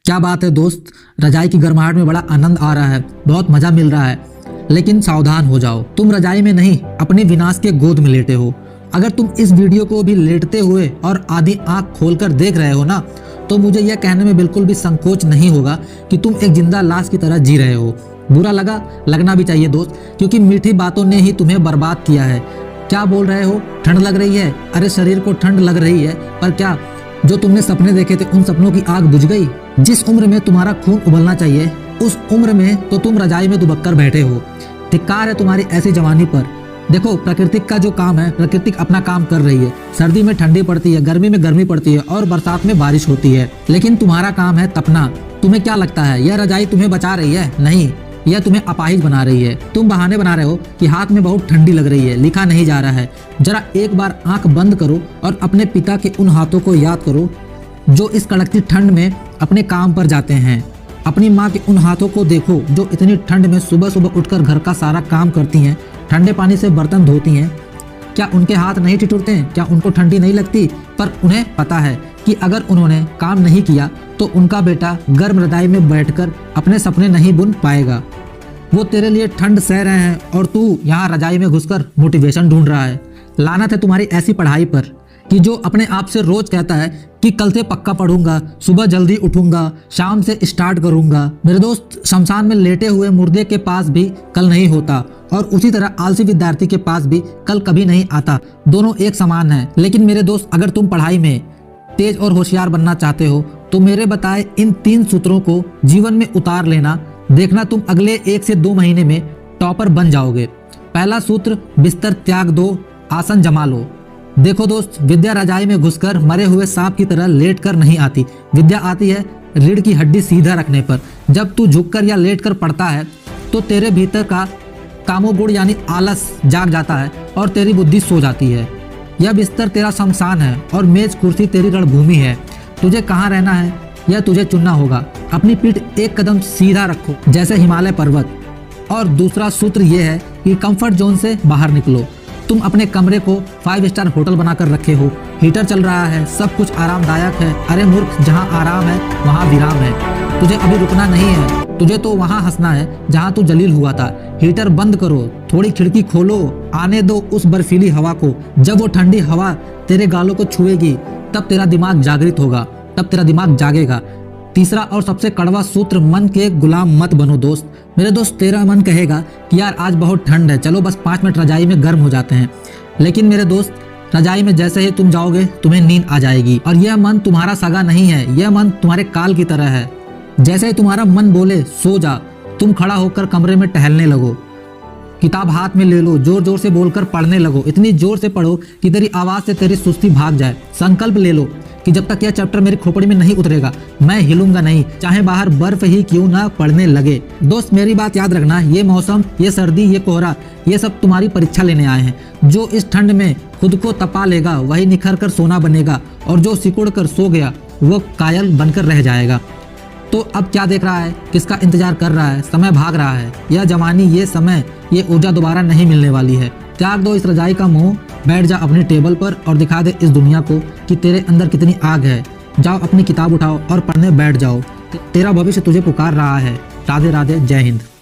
क्या बात है दोस्त, रजाई की गर्माहट में बड़ा आनंद आ रहा है, बहुत मजा मिल रहा है। लेकिन सावधान हो जाओ, तुम रजाई में नहीं अपने विनाश के गोद में लेटे हो। अगर तुम इस वीडियो को भी लेटते हुए और आधी आंख खोलकर देख रहे हो ना, तो मुझे यह कहने में बिल्कुल भी संकोच नहीं होगा कि तुम एक जिंदा लाश की तरह जी रहे हो। बुरा लगा, लगना भी चाहिए दोस्त, क्योंकि मीठी बातों ने ही तुम्हें बर्बाद किया है। क्या बोल रहे हो, ठंड लग रही है? अरे शरीर को ठंड लग रही है, पर क्या जो तुमने सपने देखे थे उन सपनों की आग बुझ गई? जिस उम्र में तुम्हारा खून उबलना चाहिए उस उम्र में तो तुम रजाई में दुबक कर बैठे हो। धिक्कार है तुम्हारी ऐसी जवानी पर। देखो, प्रकृति का जो काम है, प्रकृति अपना काम कर रही है। सर्दी में ठंडी पड़ती है, गर्मी में गर्मी पड़ती है और बरसात में बारिश होती है, लेकिन तुम्हारा काम है तपना। तुम्हें क्या लगता है यह रजाई तुम्हें बचा रही है? नहीं, यह तुम्हें अपाहिज बना रही है। तुम बहाने बना रहे हो कि हाथ में बहुत ठंडी लग रही है, लिखा नहीं जा रहा है। जरा एक बार आंख बंद करो और अपने पिता के उन हाथों को याद करो जो इस कड़कती ठंड में अपने काम पर जाते हैं। अपनी माँ के उन हाथों को देखो जो इतनी ठंड में सुबह सुबह उठकर घर का सारा काम करती हैं, ठंडे पानी से बर्तन धोती हैं। क्या उनके हाथ नहीं ठिठुरते हैं? क्या उनको ठंडी नहीं लगती? पर उन्हें पता है कि अगर उन्होंने काम नहीं किया तो उनका बेटा गर्म रजाई में बैठकर अपने सपने नहीं बुन पाएगा। वो तेरे लिए ठंड सह रहे हैं और तू यहाँ रजाई में घुसकर मोटिवेशन ढूंढ रहा है। लानत है तुम्हारी ऐसी पढ़ाई पर कि जो अपने आप से रोज कहता है कि कल से पक्का पढ़ूंगा, सुबह जल्दी उठूंगा, शाम से स्टार्ट करूंगा। मेरे दोस्त, शमशान में लेटे हुए मुर्दे के पास भी कल नहीं होता और उसी तरह आलसी विद्यार्थी के पास भी कल कभी नहीं आता। दोनों एक समान हैं। लेकिन मेरे दोस्त, अगर तुम पढ़ाई में तेज और होशियार बनना चाहते हो तो मेरे बताए इन 3 सूत्रों को जीवन में उतार लेना। देखना तुम अगले 1 से 2 महीने में टॉपर बन जाओगे। पहला सूत्र, बिस्तर त्याग दो, आसन जमा लो। देखो दोस्त, विद्या रजाई में घुसकर मरे हुए सांप की तरह लेट कर नहीं आती। विद्या आती है रीढ़ की हड्डी सीधा रखने पर। जब तू झुककर या लेटकर पढ़ता है तो तेरे भीतर का कामोगुण यानी आलस जाग जाता है और तेरी बुद्धि सो जाती है। यह बिस्तर तेरा शमशान है और मेज कुर्सी तेरी रणभूमि है। तुझे कहाँ रहना है यह तुझे चुनना होगा। अपनी पीठ एक कदम सीधा रखो जैसे हिमालय पर्वत। और दूसरा सूत्र यह है कि कंफर्ट जोन से बाहर निकलो। तुम अपने कमरे को 5 स्टार होटल बनाकर रखे हो, हीटर चल रहा है, सब कुछ आरामदायक है। अरे मूर्ख, जहाँ आराम है वहाँ विराम है। तुझे अभी रुकना नहीं है, तुझे तो वहाँ हंसना है जहाँ तू जलील हुआ था। हीटर बंद करो, थोड़ी खिड़की खोलो, आने दो उस बर्फीली हवा को। जब वो ठंडी हवा तेरे गालों को छुएगी तब तेरा दिमाग जागृत होगा, तब तेरा दिमाग जागेगा। तीसरा और सबसे कड़वा सूत्र, मन के गुलाम मत बनो दोस्त। मेरे दोस्त, तेरा मन कहेगा कि यार आज बहुत ठंड है, चलो बस 5 मिनट रजाई में गर्म हो जाते हैं। लेकिन मेरे दोस्त, रजाई में जैसे ही तुम जाओगे तुम्हें नींद आ जाएगी। और यह मन तुम्हारा सगा नहीं है, यह मन तुम्हारे काल की तरह है। जैसे ही तुम्हारा मन बोले सो जा, तुम खड़ा होकर कमरे में टहलने लगो, किताब हाथ में ले लो, जोर जोर से बोलकर पढ़ने लगो। इतनी जोर से पढ़ो कि तेरी आवाज से तेरी सुस्ती भाग जाए। संकल्प ले लो कि जब तक यह चैप्टर मेरी खोपड़ी में नहीं उतरेगा मैं हिलूंगा नहीं, चाहे बाहर बर्फ ही क्यों ना पड़ने लगे। दोस्त, मेरी बात याद रखना, ये मौसम, ये सर्दी, ये कोहरा, ये सब तुम्हारी परीक्षा लेने आए हैं। जो इस ठंड में खुद को तपा लेगा वही निखर कर सोना बनेगा, और जो सिकुड़ कर सो गया वो कायल बनकर रह जाएगा। तो अब क्या देख रहा है, किसका इंतजार कर रहा है? समय भाग रहा है। यह जवानी, ये समय, ये ऊर्जा दोबारा नहीं मिलने वाली है। त्याग दो इस रजाई का मोह, बैठ जा अपनी टेबल पर और दिखा दे इस दुनिया को कि तेरे अंदर कितनी आग है। जाओ अपनी किताब उठाओ और पढ़ने बैठ जाओ। तेरा भविष्य तुझे पुकार रहा है। राधे राधे, जय हिंद।